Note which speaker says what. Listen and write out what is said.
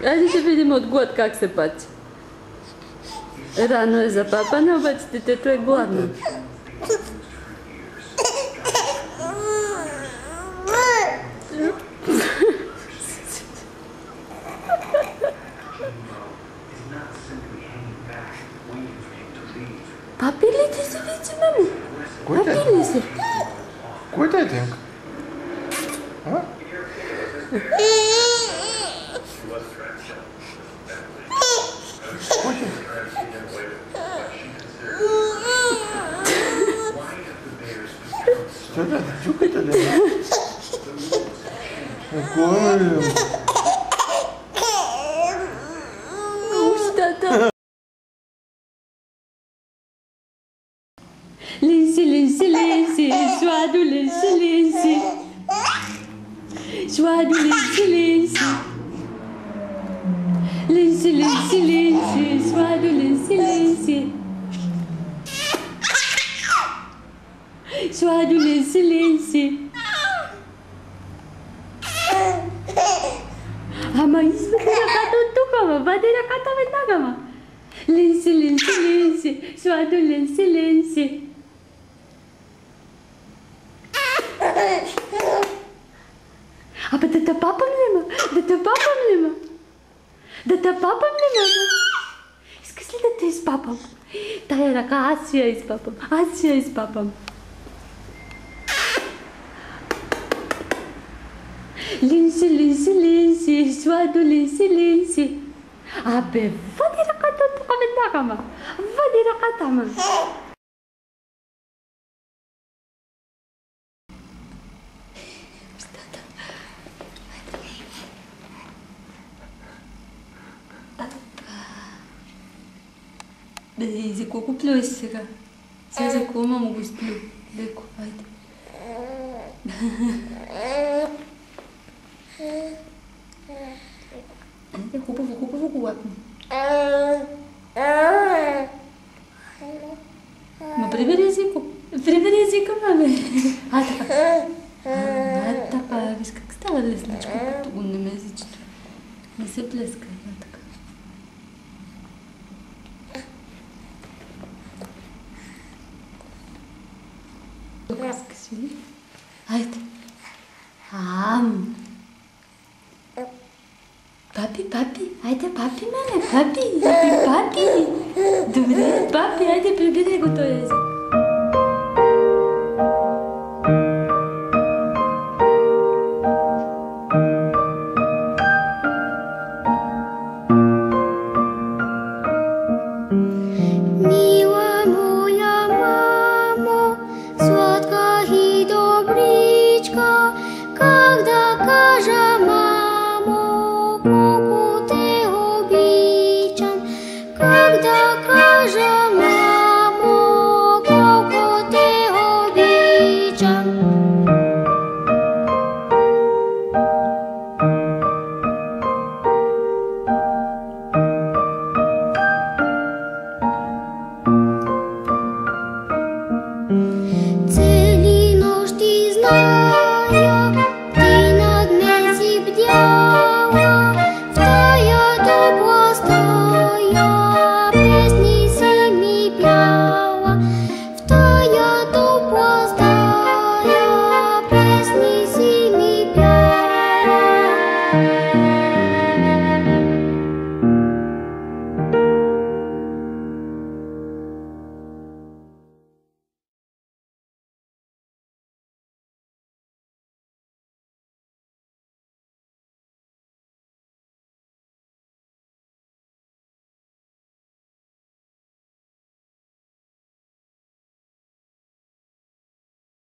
Speaker 1: Айде ще видим от глад как се пати. Рано е за папане, обаче детето е гладно. Папи ли ти си вече, мамо? Папи ли си?
Speaker 2: Кой е Тенка? А? Что это? Чукай-то ли? Какой?
Speaker 1: Устата. Линси, линси, линси, шуаду, линси, линси. Шуаду, линси, линси. Линси, линси, линси, шуаду, линси, линси. Шуаду, линси, линси. Ама извади ръката от тук, ама вади ръката веднага, ма. Линси, линси, линси, шуаду, линси, линси. Абе да те папам ли ма? Да те папам ли ма? Да те папам ли ма? Искаш ли да те изпапам? Тая ръка аз си я изпапам. Аз си я изпапам. Линси, линси, линси, шуаду, линси, линси. Абе, вади ръката от тук веднага, ма. Вади ръката, ма. Бе, за колко плюеш сега? Сега за колко мамо го изплю? Леко, айде. Айде, хубаво, хубаво го лапни. Ма прибери езико. Прибери езика, маме. А, така. А, така. Виж как става лесничко, като го неме езичето. Не се плеска. Така. Искаш ли? Айде. Папи, папи, айде папи, мале, папи, папи. Добре, папи, айде прибери го този език.
Speaker 3: Когда кажа, мамо, колко те